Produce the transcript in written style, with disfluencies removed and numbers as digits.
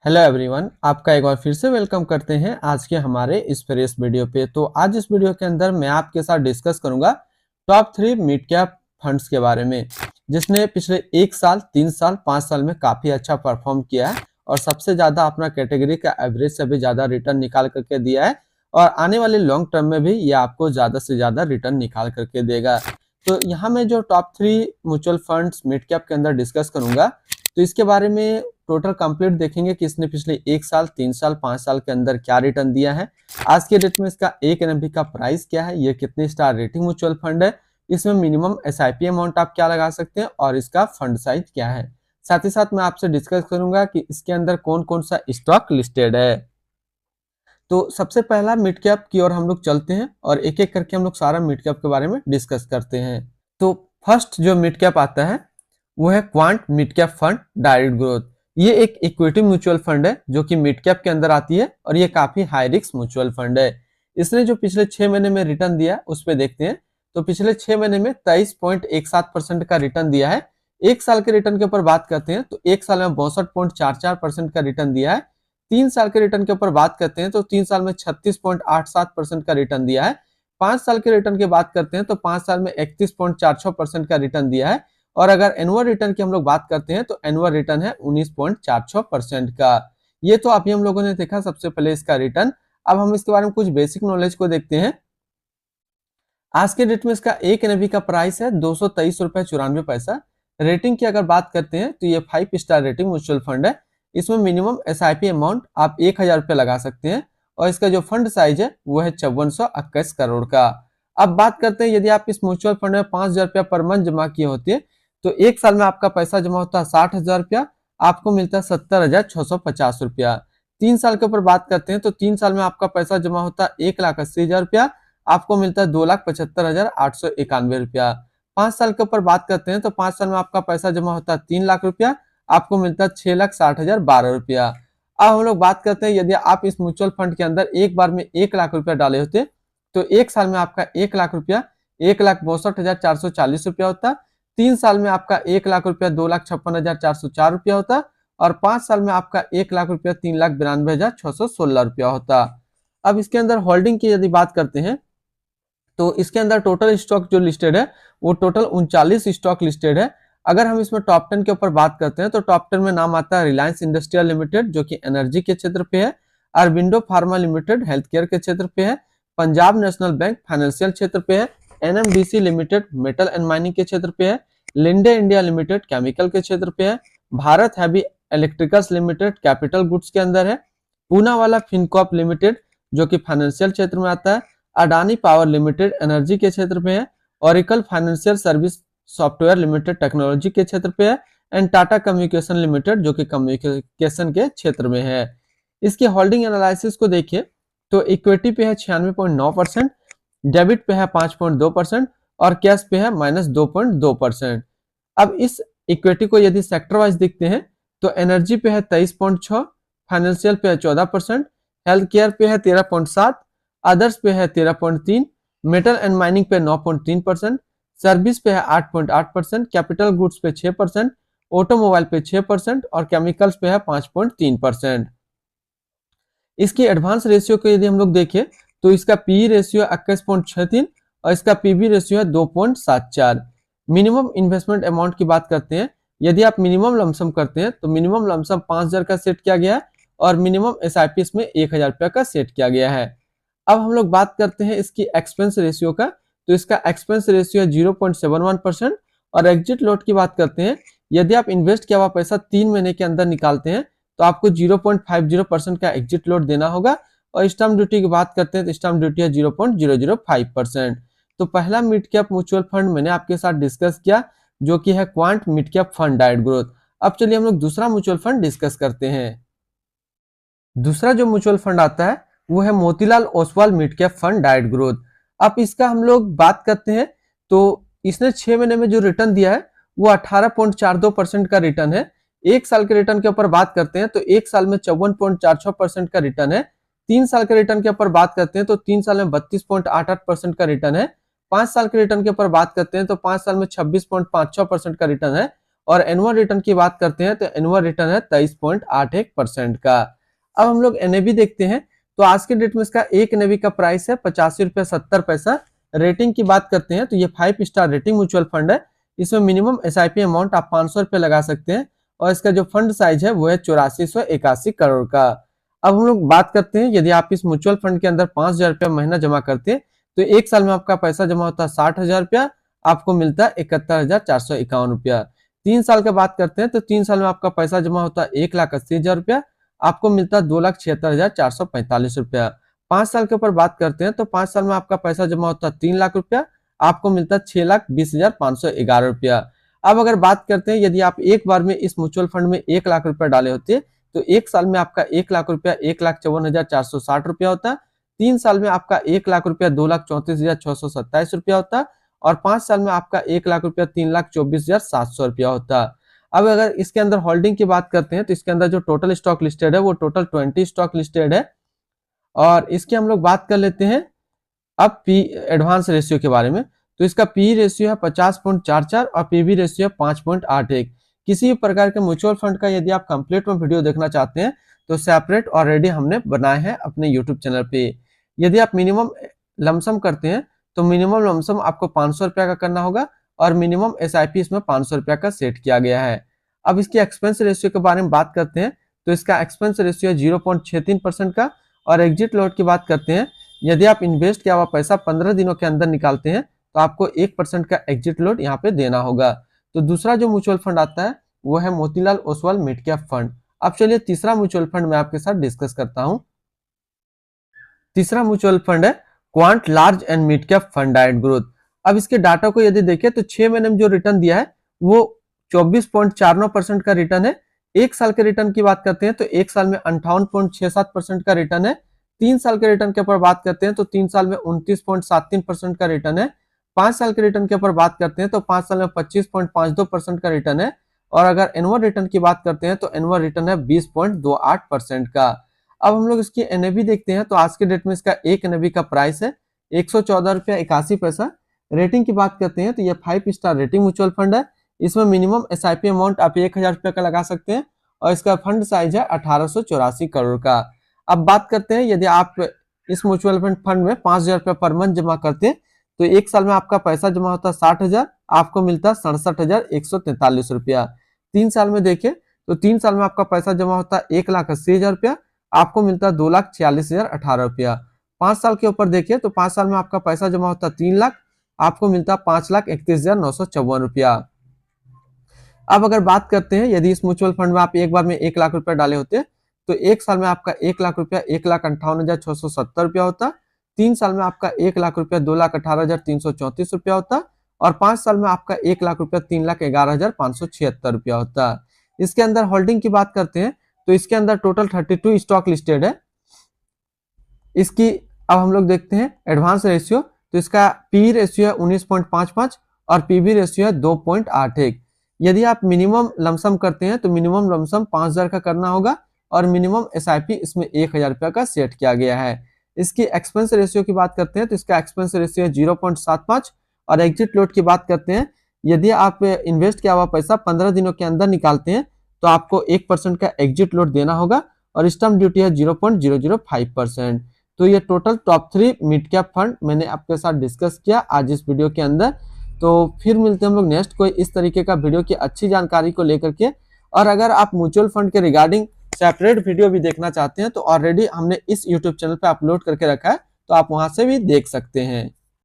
Hello everyone, आपका एक बार फिर से वेलकम करते हैं आज के हमारे इस फ्रेश वीडियो पे। तो आज इस वीडियो के अंदर मैं आपके साथ डिस्कस करूंगा टॉप 3 मिड कैप फंड्स के बारे में, जिसने पिछले 1 साल, 3 साल, 5 साल में काफी अच्छा परफॉर्म किया है और सबसे ज्यादा अपना कैटेगरी का एवरेज से भी ज्यादा रिटर्न निकाल करके दिया है और आने वाले लॉन्ग टर्म में भी ये आपको ज्यादा से ज्यादा रिटर्न निकाल करके देगा। तो यहाँ मैं जो top 3 mutual funds mid cap के अंदर डिस्कस करूंगा, तो इसके बारे में टोटल कंप्लीट देखेंगे कि इसने पिछले 1 साल, 3 साल, 5 साल के अंदर क्या रिटर्न दिया है, आज के डेट में इसका एक एनएफबी का प्राइस क्या है, ये कितनी स्टार रेटिंग म्यूचुअल फंड है, इसमें मिनिमम एसआईपी अमाउंट आप क्या लगा सकते हैं और इसका फंड साइज क्या है। साथ ही साथ मैं आपसे डिस्कस करूंगा कि इसके अंदर कौन कौन सा स्टॉक लिस्टेड है। तो सबसे पहला मिड कैप की ओर हम लोग चलते हैं और एक एक करके हम लोग सारा मिड कैप के बारे में डिस्कस करते हैं। तो फर्स्ट जो मिड कैप आता है वो है quant mid cap fund direct growth. ये एक इक्विटी म्यूचुअल फंड है जो कि मिड कैप के अंदर आती है और ये काफी हाई रिस्क म्यूचुअल फंड है। इसने जो पिछले 6 महीने में रिटर्न दिया उस पर देखते हैं। तो पिछले 6 महीने में 23.17% का रिटर्न दिया है। एक साल के रिटर्न के ऊपर बात करते हैं तो एक साल में 62.44% का रिटर्न दिया है। 3 साल के रिटर्न के ऊपर बात करते हैं तो 3 साल में 36.87% का रिटर्न दिया है। 5 साल के रिटर्न की बात करते हैं तो 5 साल में 31.46% का रिटर्न दिया है। और अगर एनुअल रिटर्न की हम लोग बात करते हैं तो एनुअल रिटर्न है 19.46% का। ये तो अभी हम लोगों ने देखा सबसे पहले इसका रिटर्न। अब हम इसके बारे में कुछ बेसिक नॉलेज को देखते हैं। आज के डेट में इसका एक एनएवी का प्राइस है 223.94 रुपए। रेटिंग की अगर बात करते हैं तो ये 5 स्टार रेटिंग म्यूचुअल फंड है। इसमें मिनिमम एसआईपी अमाउंट आप 1000 रुपये लगा सकते हैं और इसका जो फंड साइज है वो है 5421 करोड़ का। अब बात करते हैं यदि आप इस म्यूचुअल फंड में 5000 रुपया पर मंथ जमा किए होते हैं तो एक साल में आपका पैसा जमा होता है 60,000 रुपया, आपको मिलता है 70,650 रुपया। 3 साल के ऊपर बात करते हैं तो 3 साल में आपका पैसा जमा होता है 1,80,000 रुपया, आपको मिलता है 2,75,891 रुपया। 5 साल के ऊपर बात करते हैं तो 5 साल में आपका पैसा जमा होता है 3 लाख रुपया, आपको मिलता है 6,60,012 रुपया। अब हम लोग बात करते हैं यदि आप इस म्यूचुअल फंड के अंदर एक बार में 1 लाख रुपया डाले होते तो एक साल में आपका 1 लाख रुपया 1,62,440 रुपया होता। 3 साल में आपका 1 लाख रुपया 2,56,404 रुपया होता और 5 साल में आपका 1 लाख रुपया 3,92,616 रुपया होता। अब इसके अंदर होल्डिंग की यदि बात करते हैं तो इसके अंदर टोटल स्टॉक जो लिस्टेड है वो टोटल 39 स्टॉक लिस्टेड है। अगर हम इसमें टॉप 10 के ऊपर बात करते हैं तो टॉप 10 में नाम आता है रिलायंस इंडस्ट्रियल लिमिटेड जो कि एनर्जी के क्षेत्र पे है, Aurobindo pharma limited health care के क्षेत्र पे है, पंजाब नेशनल बैंक फाइनेंशियल क्षेत्र पे है, NMDC limited metal and mining के क्षेत्र पे है, लिंडे इंडिया लिमिटेड केमिकल के क्षेत्र पे है, Bharat heavy electricals limited capital goods के अंदर है, पूनावाला फिनकॉप लिमिटेड जो कि फाइनेंशियल क्षेत्र में आता है, अडानी पावर लिमिटेड एनर्जी के क्षेत्र पे है, Oracle financial service software limited technology के क्षेत्र पे है एंड टाटा कम्युनिकेशन लिमिटेड जो कि कम्युनिकेशन के क्षेत्र में है। इसके होल्डिंग एनालिसिस को देखिए तो इक्विटी पे है 96.9%, डेबिट पे है 5.2% और कैश पे है -2.2%। अब इस इक्विटी को यदि सेक्टर वाइज देखते हैं तो एनर्जी पे है 23.6, फाइनेंशियल पे है 14%, हेल्थ केयर पे है 13.7, अदर्स पे है 13.3, मेटल एंड माइनिंग पे 9.3%, सर्विस पे है 8.8%, कैपिटल गुड्स पे 6%, ऑटोमोबाइल पे 6% और केमिकल्स पे है 5.3%। इसकी एडवांस रेशियो को यदि हम लोग देखें तो इसका पी रेशियो 21.63 और इसका पीबी रेशियो है 2.74। मिनिमम इन्वेस्टमेंट अमाउंट की बात करते हैं, यदि आप मिनिमम लमसम करते हैं तो मिनिमम लमसम 5,000 का सेट किया गया है और मिनिमम एसआईपी इसमें 1,000 रुपया का सेट किया गया है। अब हम लोग बात करते हैं इसकी एक्सपेंस रेशियो का, तो इसका एक्सपेंस रेशियो है 0.71% और एग्जिट लॉट की बात करते हैं, यदि आप इन्वेस्ट किया हुआ पैसा 3 महीने के अंदर निकालते हैं तो आपको 0.50% का एग्जिट लॉट देना होगा और स्टैम्प ड्यूटी की बात करते हैं तो स्टैम्प ड्यूटी है 0.005%। तो पहला मिड कैप म्यूचुअल फंड मैंने आपके साथ डिस्कस किया जो कि है quant mid cap fund direct growth. अब चलिए हम लोग दूसरा म्यूचुअल फंड डिस्कस करते हैं। दूसरा जो म्यूचुअल फंड आता है वो है Motilal Oswal mid cap fund direct growth. अब इसका हम लोग बात करते हैं तो इसने 6 महीने में जो रिटर्न दिया है वो 18.42% का रिटर्न है। एक साल के रिटर्न के ऊपर बात करते हैं तो एक साल में 54.46% का रिटर्न है। 3 साल के रिटर्न के ऊपर बात करते हैं तो 3 साल में 32.88% का रिटर्न है। 5 साल के रिटर्न के ऊपर बात करते हैं तो 5 साल में 26.56% का रिटर्न है और एनुअल रिटर्न की बात करते हैं तो एनुअल रिटर्न है 23.81% का। अब हम लोग एनएवी देखते हैं, तो आज के डेट में इसका एक एनएवी का प्राइस है 85.70 रुपये। रेटिंग की बात करते हैं तो ये 5 स्टार रेटिंग म्यूचुअल फंड है। इसमें मिनिमम एसआईपी अमाउंट आप 500 रुपये लगा सकते हैं और इसका जो फंड साइज है वो है 8481 करोड़ का। अब हम लोग बात करते हैं, यदि आप इस म्यूचुअल फंड के अंदर 5,000 रुपया महीना जमा करते हैं तो एक साल में आपका पैसा जमा होता है 60,000 रुपया, आपको मिलता है 71,451 रुपया। 3 साल की बात करते हैं तो 3 साल में आपका पैसा जमा होता है 1,80,000 रुपया, आपको मिलता है 2,76,445 रुपया। 5 साल के ऊपर बात करते हैं तो 5 साल में आपका पैसा जमा होता है 3 लाख रुपया, आपको मिलता है 6,20,511 रुपया। अब अगर बात करते हैं, यदि आप एक बार में इस म्यूचुअल फंड में 1 लाख रुपया डाले होते तो एक साल में आपका 1 लाख रुपया 1,54,460 रुपया होता है। 3 साल में आपका 1 लाख रुपया 2,34,627 रुपया होता है और 5 साल में आपका 1 लाख रुपया 3,24,700 रुपया होता है। अब अगर इसके अंदर होल्डिंग की बात करते हैं तो इसके अंदर जो टोटल स्टॉक लिस्टेड है वो टोटल 20 स्टॉक लिस्टेड है। और इसकी हम लोग बात कर लेते हैं अब पी एडवांस रेशियो के बारे में। तो इसका पी रेशियो है 50.44 और पीबी रेशियो है 5.81। किसी भी प्रकार के म्यूचुअल फंड का यदि आप कंप्लीट में वीडियो देखना चाहते हैं तो सेपरेट ऑलरेडी हमने बनाए हैं अपने यूट्यूब चैनल पे। यदि आप मिनिमम लमसम करते हैं तो मिनिमम लमसम आपको 500 रुपया का करना होगा और मिनिमम एसआईपी इसमें 500 रुपया का सेट किया गया है। अब इसकी एक्सपेंस रेशियो के बारे में बात करते हैं तो इसका एक्सपेंस रेशियो है 0.63% का। और एग्जिट लॉट की बात करते हैं, यदि आप इन्वेस्ट किया हुआ पैसा 15 दिनों के अंदर निकालते हैं तो आपको 1% का एग्जिट लॉट यहाँ पे देना होगा। तो दूसरा जो म्यूचुअल फंड आता है वो है Motilal Oswal mid cap fund. अब चलिए तीसरा म्यूचुअल फंड मैं आपके साथ डिस्कस करता हूं। तीसरा म्यूचुअल फंड है quant large and mid cap fund direct growth. अब इसके डाटा को यदि देखें तो 6 महीने में जो रिटर्न दिया है वो 24.49% का रिटर्न है। एक साल के रिटर्न की बात करते हैं तो एक साल में 58.67% का रिटर्न है। 3 साल के रिटर्न के ऊपर बात करते हैं तो 3 साल में 29.73% का रिटर्न है। 5 साल के रिटर्न के ऊपर बात करते हैं तो 5 साल में 25.52% का रिटर्न है। और अगर एनुअल रिटर्न की बात करते हैं तो एनुअल रिटर्न है 20.28% का। अब हम लोग इसकी एनएवी देखते हैं तो आज के डेट में इसका एक एनएवी का प्राइस है 114.81 रुपया। रेटिंग की बात करते हैं तो ये 5 स्टार रेटिंग म्यूचुअल फंड है। इसमें मिनिमम एसआईपी अमाउंट आप 1,000 रुपया का लगा सकते हैं और इसका फंड साइज है 1884 करोड़ का। अब बात करते हैं, यदि आप इस म्यूचुअल फंड में 5,000 रुपया पर मंथ जमा करते हैं तो एक साल में आपका पैसा जमा होता है 60,000, आपको मिलता है 67,143 रुपया। 3 साल में देखें तो 3 साल में आपका पैसा जमा होता है 1,80,000 रुपया, आपको मिलता है 2,46,018 रुपया। 5 साल के ऊपर देखिए तो 5 साल में आपका पैसा जमा होता है 3 लाख, आपको मिलता है 5,31,954 रुपया। अब अगर बात करते हैं, यदि इस म्यूचुअल फंड में आप एक बार में 1 लाख रुपया डाले होते तो एक साल में आपका 1 लाख रुपया 1,58,670 रुपया होता। 3 साल में आपका 1 लाख रुपया 2,18,334 रुपया होता और 5 साल में आपका 1 लाख रुपया 3,11,576 रुपया होता। इसके अंदर होल्डिंग की बात करते हैं तो इसके अंदर टोटल 32 स्टॉक लिस्टेड है। इसकी अब हम लोग देखते हैं एडवांस रेशियो, तो इसका पी रेशियो है 19.55 और पीबी रेशियो है 2.81। यदि आप मिनिमम लमसम करते हैं तो मिनिमम लमसम 5,000 का करना होगा और मिनिमम एसआईपी इसमें 1,000 रुपया का सेट किया गया है। इसकी एक्सपेंस रेशियो की बात करते हैं तो इसका एक्सपेंस रेशियो है 0.75। और एग्जिट लॉट की बात करते हैं, यदि आप इन्वेस्ट किया हुआ पैसा 15 दिनों के अंदर निकालते हैं तो आपको 1% का एग्जिट लॉट देना होगा और स्टैम्प ड्यूटी है 0.005%। तो ये total top 3 mid cap fund मैंने आपके साथ डिस्कस किया आज इस वीडियो के अंदर। तो फिर मिलते हैं हम लोग नेक्स्ट कोई इस तरीके का वीडियो की अच्छी जानकारी को लेकर के। और अगर आप म्यूचुअल फंड के रिगार्डिंग सेपरेट वीडियो भी देखना चाहते हैं तो ऑलरेडी हमने इस यूट्यूब चैनल पे अपलोड करके रखा है, तो आप वहां से भी देख सकते हैं।